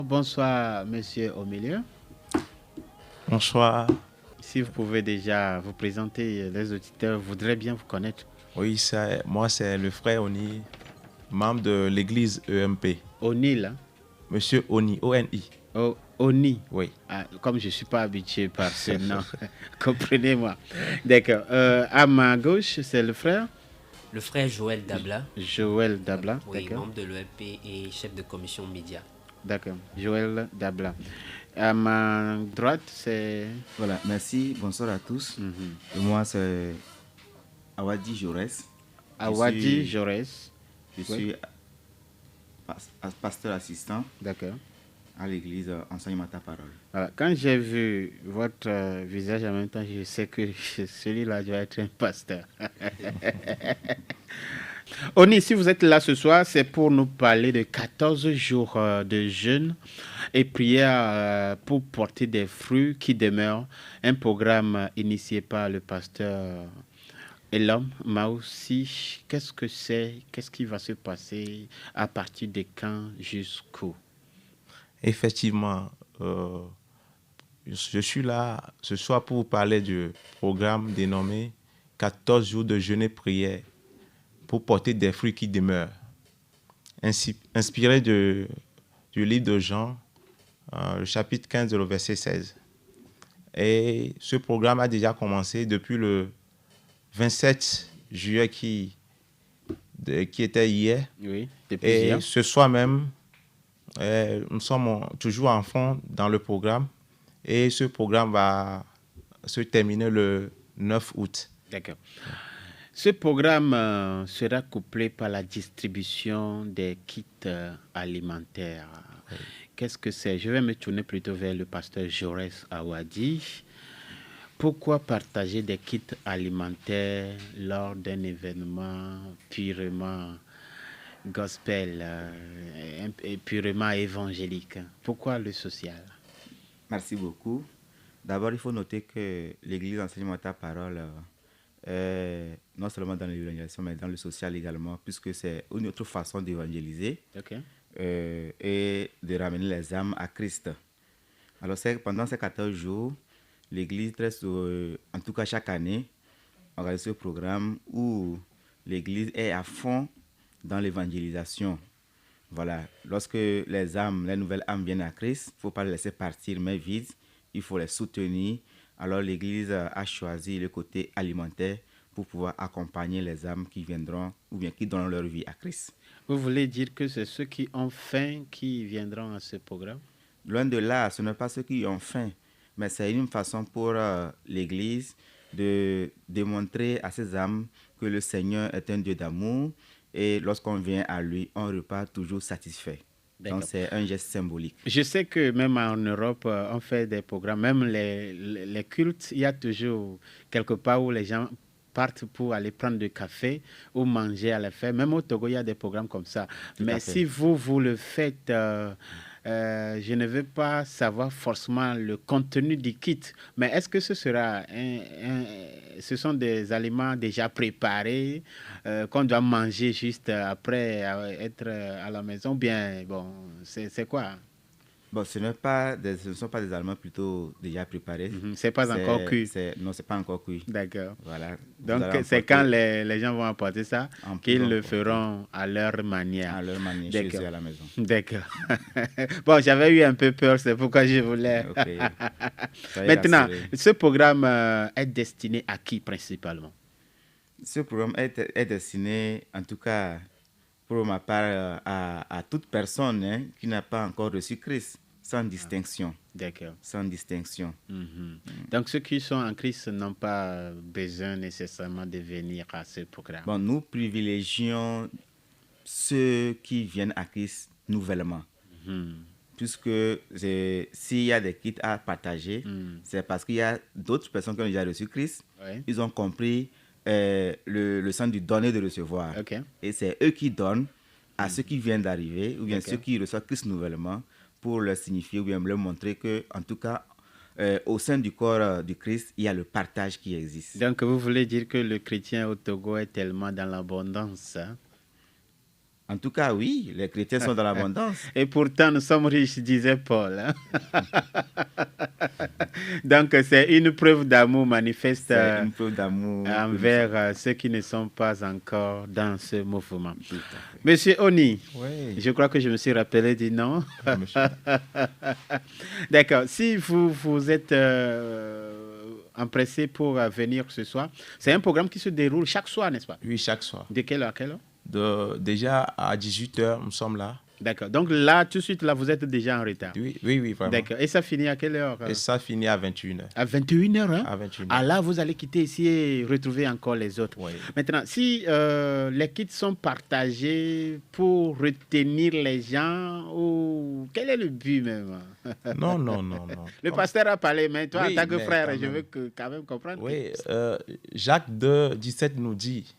Bonsoir, monsieur au milieu. Bonsoir. Si vous pouvez déjà vous présenter, les auditeurs voudraient bien vous connaître. Oui, moi, c'est le frère Oni, membre de l'église EMP. O'Neill, hein? Monsieur Oni, O-N-I. Oh, Oni. Oui. Ah, comme je ne suis pas habitué par ce nom, comprenez-moi. D'accord. À ma gauche, c'est le frère Le frère Joël Dabla, Joël Dabla. oui, D'accord. membre de l'ELP et chef de commission média. D'accord. Joël Dabla. À ma droite, c'est. Voilà, merci, bonsoir à tous. Et moi, c'est Awadi Jaurès. Awadi Jaurès. Je Oui. suis pasteur assistant D'accord. à l'église Enseignement ta parole. Voilà. Quand j'ai vu votre visage en même temps, je sais que celui-là doit être un pasteur. Oni, si vous êtes là ce soir, c'est pour nous parler de 14 jours de jeûne et prière pour porter des fruits qui demeurent. Un programme initié par le pasteur Elam Maoussi. Qu'est-ce que c'est? Qu'est-ce qui va se passer à partir de quand jusqu'où? Effectivement, je suis là ce soir pour vous parler du programme dénommé 14 jours de jeûne et prière pour porter des fruits qui demeurent. Inspiré du livre de Jean, le chapitre 15, le verset 16. Et ce programme a déjà commencé depuis le 27 juillet qui était hier. Oui, depuis Et hier. ce soir même, nous sommes toujours en fond dans le programme. Et ce programme va se terminer le 9 août. D'accord. Ce programme sera couplé par la distribution des kits alimentaires. Oui. Qu'est-ce que c'est? Je vais me tourner plutôt vers le pasteur Jaurès Awadi. Pourquoi partager des kits alimentaires lors d'un événement purement gospel et purement évangélique? Pourquoi le social? Merci beaucoup. D'abord, il faut noter que l'église Enseignement ta parole est non seulement dans l'évangélisation, mais dans le social également, puisque c'est une autre façon d'évangéliser Ok. et de ramener les âmes à Christ. Alors, pendant ces 14 jours, l'église, en tout cas chaque année, organise ce programme où l'église est à fond dans l'évangélisation. Voilà, lorsque les nouvelles âmes viennent à Christ, il ne faut pas les laisser partir mais vides, il faut les soutenir. Alors l'église a choisi le côté alimentaire pour pouvoir accompagner les âmes qui viendront ou bien qui donnent leur vie à Christ. Vous voulez dire que c'est ceux qui ont faim qui viendront à ce programme? Loin de là, ce n'est pas ceux qui ont faim, mais c'est une façon pour l'église de démontrer à ces âmes que le Seigneur est un Dieu d'amour et lorsqu'on vient à lui, on repart toujours satisfait. Donc c'est un geste symbolique. Je sais que même en Europe, on fait des programmes, même les cultes, il y a toujours quelque part où les gens partent pour aller prendre du café ou manger à la fête. Même au Togo, il y a des programmes comme ça. Mais si vous le faites, je ne veux pas savoir forcément le contenu du kit. Mais est-ce que ce sera ce sont des aliments déjà préparés qu'on doit manger juste après être à la maison? Bien, bon, c'est quoi? Bon, ce ne sont pas des aliments plutôt déjà préparés. C'est pas encore cuit. Non, c'est pas encore cuit. D'accord. Voilà. Donc, c'est quand les gens vont apporter ça qu'ils le feront à leur manière. À leur manière, chez eux à la maison. D'accord. Bon, j'avais eu un peu peur, c'est pourquoi je voulais. Okay. Maintenant, ce programme est destiné à qui principalement? Ce programme est destiné, en tout cas, pour ma part, à toute personne qui n'a pas encore reçu Christ, sans distinction. D'accord. Sans distinction. Donc, ceux qui sont en Christ n'ont pas besoin nécessairement de venir à ce programme. Bon, nous privilégions ceux qui viennent à Christ nouvellement. Puisque s'il y a des kits à partager, c'est parce qu'il y a d'autres personnes qui ont déjà reçu Christ. Ouais. Ils ont compris le sens du donner et de recevoir. Okay. Et c'est eux qui donnent à ceux qui viennent d'arriver, ou bien ceux qui reçoivent Christ nouvellement, pour leur signifier ou bien leur montrer que, en tout cas, au sein du corps du Christ, il y a le partage qui existe. Donc, vous voulez dire que le chrétien au Togo est tellement dans l'abondance, hein? En tout cas, oui, les chrétiens sont dans l'abondance. Et pourtant, nous sommes riches, disait Paul. Hein. Donc, c'est une preuve d'amour manifeste C'est une preuve d'amour envers ceux qui ne sont pas encore dans ce mouvement. Tout à fait. Monsieur Oni, Oui. je crois que je me suis rappelé du nom. Monsieur. D'accord. Si vous êtes empressé pour venir ce soir, c'est un programme qui se déroule chaque soir, n'est-ce pas? Oui, chaque soir. De quelle heure à quelle heure? Déjà à 18h, nous sommes là. D'accord. Donc là, tout de suite, là, vous êtes déjà en retard. Oui, vraiment. D'accord. Et ça finit à quelle heure? Et ça finit à 21h. À 21h, hein? À 21h. Ah là, vous allez quitter ici et retrouver encore les autres. Oui. Maintenant, si les kits sont partagés pour retenir les gens, ou quel est le but même? Non. Le pasteur a parlé, mais toi, Oui, en tant que mais frère, quand je même. veux quand même comprendre. Oui, Jacques 2, 17 nous dit,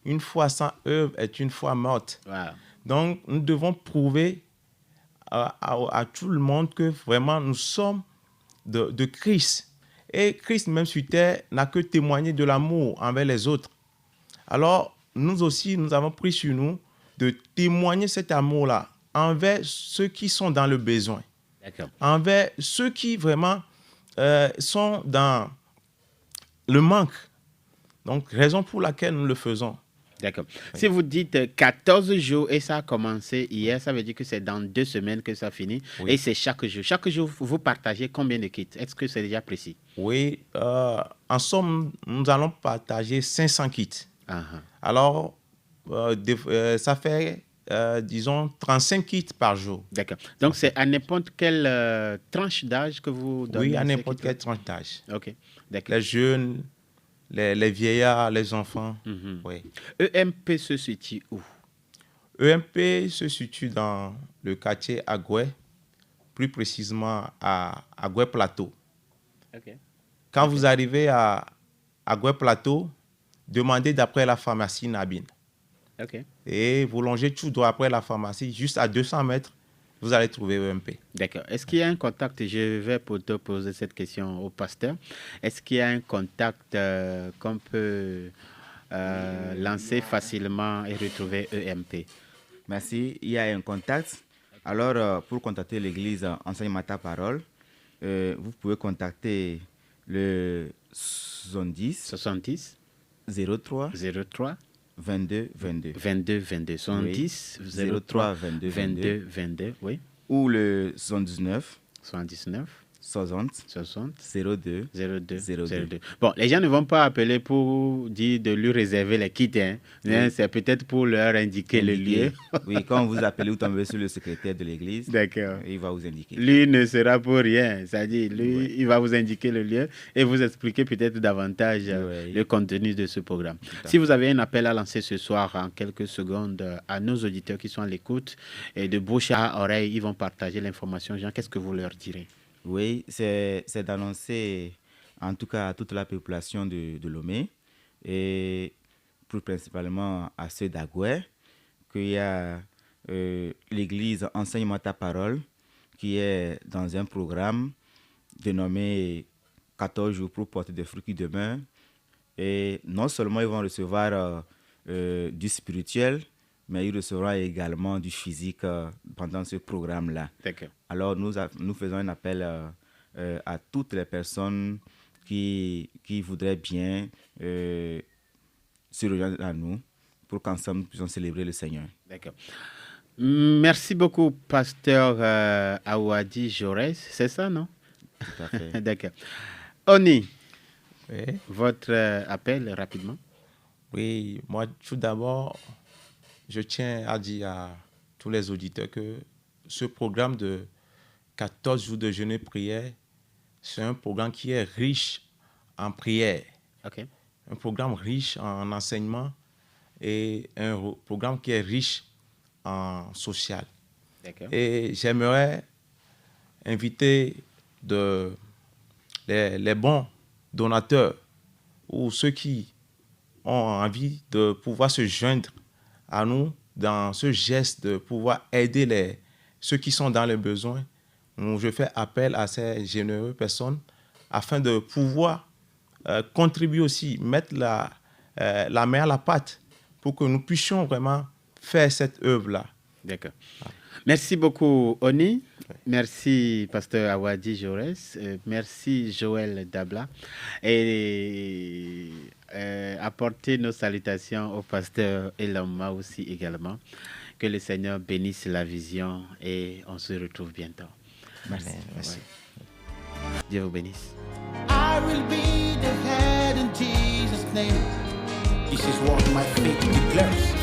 une foi sans œuvre est une foi morte. Voilà. Donc, nous devons prouver à tout le monde que vraiment nous sommes de Christ. Et Christ, même sur terre, n'a que témoigné de l'amour envers les autres. Alors, nous aussi, nous avons pris sur nous de témoigner cet amour-là envers ceux qui sont dans le besoin, D'accord. envers ceux qui vraiment sont dans le manque. Donc, raison pour laquelle nous le faisons. D'accord. Si vous dites 14 jours et ça a commencé hier, ça veut dire que c'est dans 2 semaines que ça finit. Oui. Et c'est chaque jour. Chaque jour, vous partagez combien de kits? Est-ce que c'est déjà précis? Oui, en somme, nous allons partager 500 kits. Ah, Alors, ça fait, disons, 35 kits par jour. d'accord. Donc, c'est à n'importe quelle tranche d'âge que vous donnez? Oui, à ces n'importe kits-là? quelle tranche d'âge. OK. D'accord. Les jeunes, les vieillards, les enfants. Mhm. Oui. EMP se situe où? EMP se situe dans le quartier Agoué, plus précisément à Agoué Plateau. OK. Quand vous arrivez à Agoué Plateau, demandez d'après la pharmacie Nabine. OK. Et vous longez tout droit après la pharmacie, juste à 200 mètres, vous allez trouver EMP. D'accord. Est-ce qu'il y a un contact? Je vais te poser cette question au pasteur. Est-ce qu'il y a un contact qu'on peut lancer facilement et retrouver EMP? Merci. Il y a un contact. Alors, pour contacter l'église Enseignement ta parole, vous pouvez contacter le 70 70 03 03 22 22 22 22 70 03 22 22, oui, ou le 79 79 60 60 02 02 02. 02. Bon, les gens ne vont pas appeler pour dire de lui réserver les kits, hein. Oui. C'est peut-être pour leur indiquer le lieu. Oui, quand vous appelez, vous tombez sur le secrétaire de l'église. D'accord. Il va vous indiquer. Lui ne sera pour rien, c'est-à-dire lui, Oui. il va vous indiquer le lieu et vous expliquer peut-être davantage Oui. le contenu de ce programme. à Si vous avez un appel à lancer ce soir en quelques secondes à nos auditeurs qui sont à l'écoute et de bouche à oreille, ils vont partager l'information. Jean, qu'est-ce que vous leur direz? Oui, c'est d'annoncer, en tout cas à toute la population de Lomé et plus principalement à ceux d'Agoué, qu'il y a l'église Enseignement ta parole qui est dans un programme dénommé 14 jours pour porter des fruits qui demeurent. Et non seulement ils vont recevoir du spirituel, mais ils recevront également du physique pendant ce programme-là. D'accord. Alors, nous faisons un appel à toutes les personnes qui voudraient bien se rejoindre à nous pour qu'ensemble nous puissions célébrer le Seigneur. D'accord. Merci beaucoup, pasteur Awadi Jaurès. C'est ça, non? Tout à fait. D'accord. Oni, Oui. votre appel rapidement. Oui, moi, tout d'abord, je tiens à dire à tous les auditeurs que ce programme de 14 jours de jeûne et prière, c'est un programme qui est riche en prière, OK. un programme riche en enseignement et un programme qui est riche en social. D'accord. Et j'aimerais inviter les bons donateurs ou ceux qui ont envie de pouvoir se joindre à nous dans ce geste de pouvoir aider ceux qui sont dans les besoins. Je fais appel à ces généreuses personnes afin de pouvoir contribuer aussi, mettre la main à la pâte pour que nous puissions vraiment faire cette œuvre-là. D'accord. Merci beaucoup, Oni. Merci, pasteur Awadi Jaurès. Merci, Joël Dabla. Et apportez nos salutations au pasteur Elama aussi également. Que le Seigneur bénisse la vision et on se retrouve bientôt. Merci. Merci. Dieu vous bénisse. I will be the head in Jesus' name. This is what my faith declares.